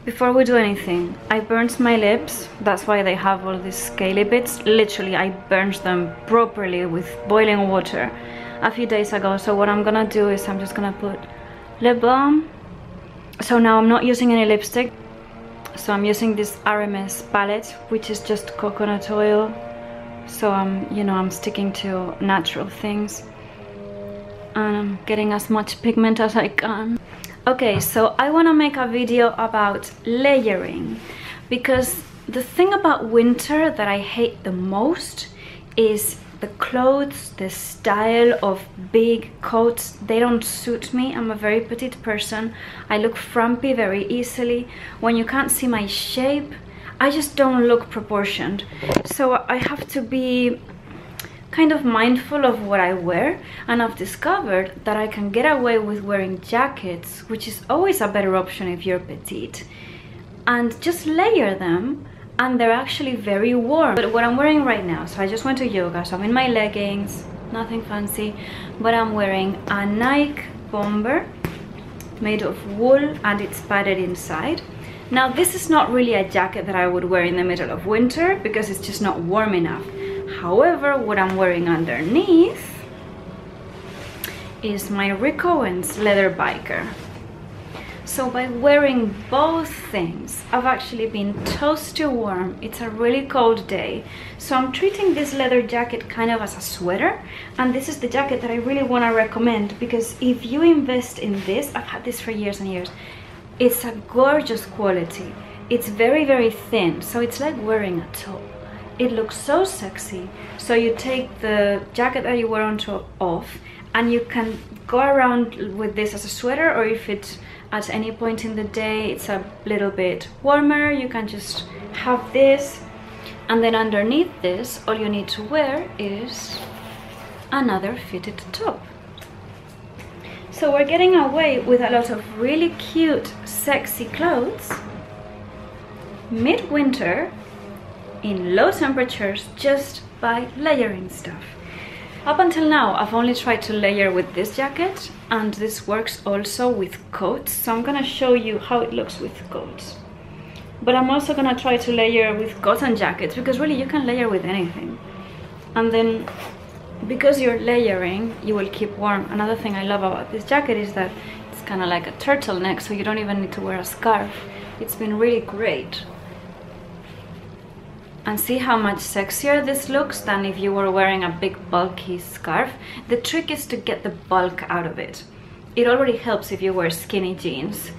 before we do anything, I burnt my lips. That's why they have all these scaly bits. Literally, I burnt them properly with boiling water a few days ago. So what I'm gonna do is I'm just gonna put lip balm. So now I'm not using any lipstick. So I'm using this RMS palette, which is just coconut oil. So I'm sticking to natural things. And I'm getting as much pigment as I can. Okay, so I want to make a video about layering, because the thing about winter that I hate the most is the clothes, the style of big coats. They don't suit me. I'm a very petite person. I look frumpy very easily. When you can't see my shape, I just don't look proportioned. So I have to be kind of mindful of what I wear, and I've discovered that I can get away with wearing jackets, which is always a better option if you're petite, and just layer them, and they're actually very warm. But what I'm wearing right now, so I just went to yoga, so I'm in my leggings, nothing fancy, but I'm wearing a Nike bomber made of wool and it's padded inside. Now this is not really a jacket that I would wear in the middle of winter because it's just not warm enough. However, what I'm wearing underneath is my Rick Owens leather biker. So by wearing both things, I've actually been toasty warm. It's a really cold day. So I'm treating this leather jacket kind of as a sweater. And this is the jacket that I really want to recommend, because if you invest in this, I've had this for years and years. It's a gorgeous quality. It's very, very thin. So it's like wearing a top. It looks so sexy. So you take the jacket that you wear on top off, and you can go around with this as a sweater, or if it's at any point in the day it's a little bit warmer, you can just have this, and then underneath this all you need to wear is another fitted top. So we're getting away with a lot of really cute, sexy clothes midwinter in low temperatures just by layering stuff. Up until now, I've only tried to layer with this jacket, and this works also with coats. So I'm gonna show you how it looks with coats. But I'm also gonna try to layer with cotton jackets, because really you can layer with anything. And then, because you're layering, you will keep warm. Another thing I love about this jacket is that it's kind of like a turtleneck, so you don't even need to wear a scarf. It's been really great. And see how much sexier this looks than if you were wearing a big bulky scarf. The trick is to get the bulk out of it. It already helps if you wear skinny jeans,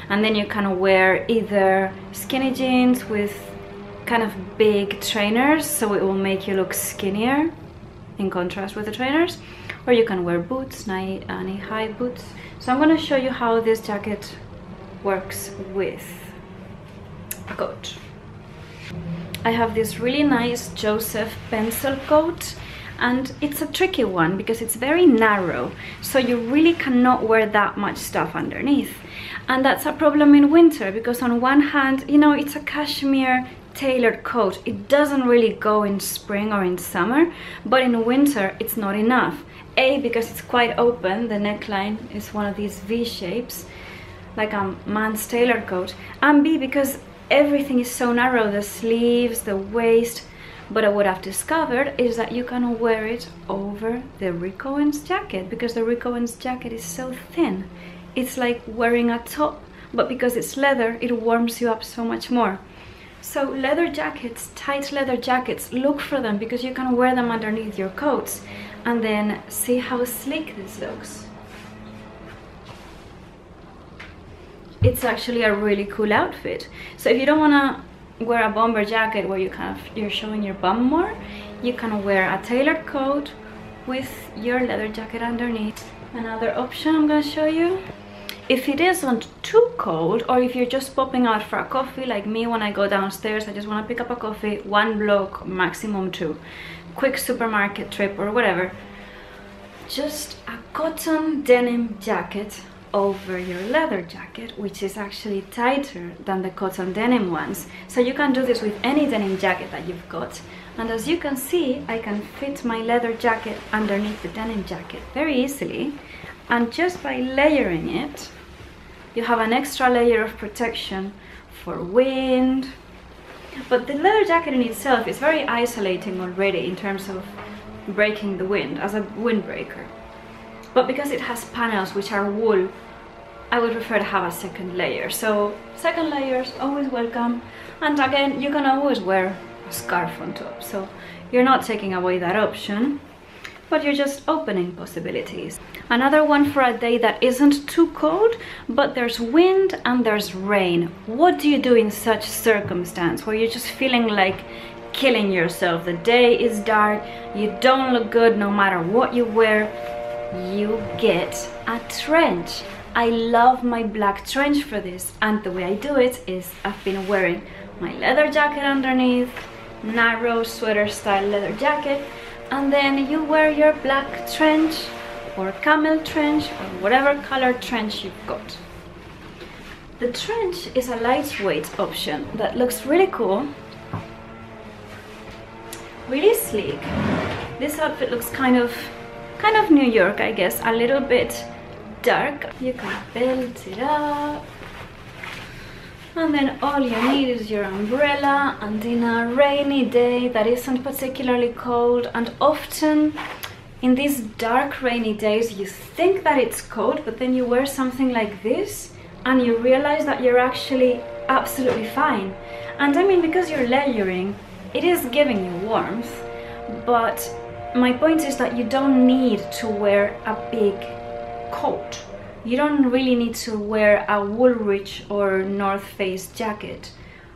and then you can wear either skinny jeans with kind of big trainers, so it will make you look skinnier in contrast with the trainers, or you can wear boots, knee-high boots. So I'm going to show you how this jacket works with a coat. I have this really nice Joseph pencil coat, and it's a tricky one because it's very narrow, so you really cannot wear that much stuff underneath. And that's a problem in winter, because on one hand, you know, it's a cashmere tailored coat. It doesn't really go in spring or in summer, but in winter it's not enough. A, because it's quite open, the neckline is one of these V shapes, like a man's tailored coat, and B, because everything is so narrow, the sleeves, the waist. But what I've discovered is that you can wear it over the Rick Owens jacket, because the Rick Owens jacket is so thin. It's like wearing a top, but because it's leather, it warms you up so much more. So leather jackets, tight leather jackets, look for them, because you can wear them underneath your coats. And then see how sleek this looks. It's actually a really cool outfit. So if you don't want to wear a bomber jacket where you're showing your bum more, you can wear a tailored coat with your leather jacket underneath. Another option I'm going to show you, if it isn't too cold, or if you're just popping out for a coffee like me, when I go downstairs I just want to pick up a coffee, one block, maximum two, quick supermarket trip or whatever, just a cotton denim jacket over your leather jacket, which is actually tighter than the cotton denim ones. So you can do this with any denim jacket that you've got. And as you can see, I can fit my leather jacket underneath the denim jacket very easily. And just by layering it, you have an extra layer of protection for wind. But the leather jacket in itself is very isolating already in terms of breaking the wind, as a windbreaker. But because it has panels which are wool, I would prefer to have a second layer. So second layer is always welcome. And again, you can always wear a scarf on top. So you're not taking away that option, but you're just opening possibilities. Another one for a day that isn't too cold, but there's wind and there's rain. What do you do in such circumstance where you're just feeling like killing yourself? The day is dark, you don't look good no matter what you wear. You get a trench. I love my black trench for this, and the way I do it is I've been wearing my leather jacket underneath, narrow sweater style leather jacket, and then you wear your black trench or camel trench or whatever color trench you've got. The trench is a lightweight option that looks really cool, really sleek. This outfit looks kind of New York, I guess, a little bit dark. You can belt it up, and then all you need is your umbrella. And in a rainy day that isn't particularly cold, and often in these dark rainy days you think that it's cold, but then you wear something like this and you realize that you're actually absolutely fine. And I mean, because you're layering, it is giving you warmth, but my point is that you don't need to wear a big coat. You don't really need to wear a Woolrich or North Face jacket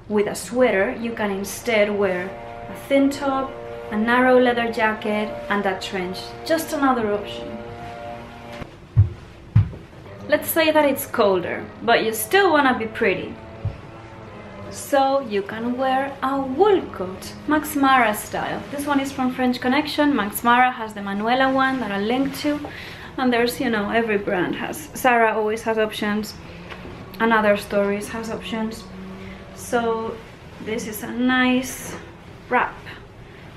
with a sweater. You can instead wear a thin top, a narrow leather jacket, and a trench. Just another option. Let's say that it's colder, but you still want to be pretty. So you can wear a wool coat, Max Mara style. This one is from French Connection. Max Mara has the Manuela one that I'll link to. And there's, you know, every brand has. Zara always has options, and other stores has options. So this is a nice wrap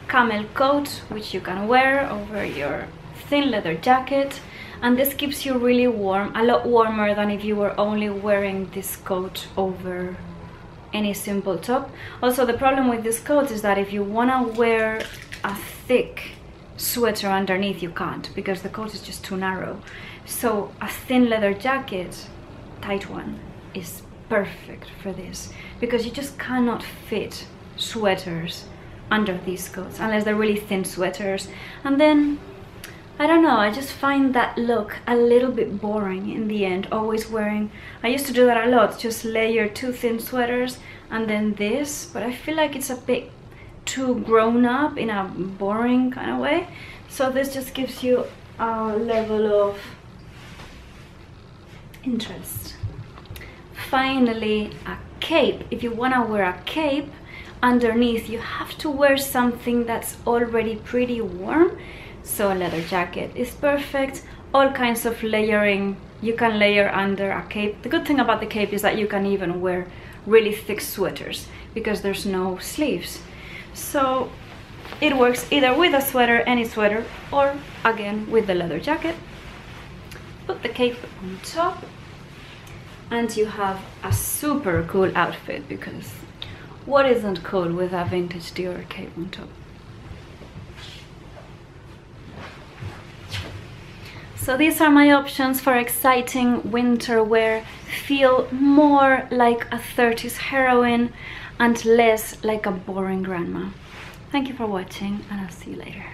camel coat which you can wear over your thin leather jacket, and this keeps you really warm, a lot warmer than if you were only wearing this coat over any simple top. Also, the problem with this coat is that if you want to wear a thick sweater underneath, you can't, because the coat is just too narrow. So a thin leather jacket, tight one, is perfect for this, because you just cannot fit sweaters under these coats unless they're really thin sweaters. And then I don't know, I just find that look a little bit boring in the end, always wearing, I used to do that a lot, just layer two thin sweaters and then this, but I feel like it's a bit too grown up in a boring kind of way. So this just gives you a level of interest. Finally, a cape. If you want to wear a cape, underneath you have to wear something that's already pretty warm. So a leather jacket is perfect. All kinds of layering you can layer under a cape. The good thing about the cape is that you can even wear really thick sweaters because there's no sleeves. So it works either with a sweater, any sweater, or again with the leather jacket. Put the cape on top and you have a super cool outfit, because what isn't cool with a vintage Dior cape on top? So these are my options for exciting winter wear. Feel more like a 30s heroine and less like a boring grandma. Thank you for watching, and I'll see you later.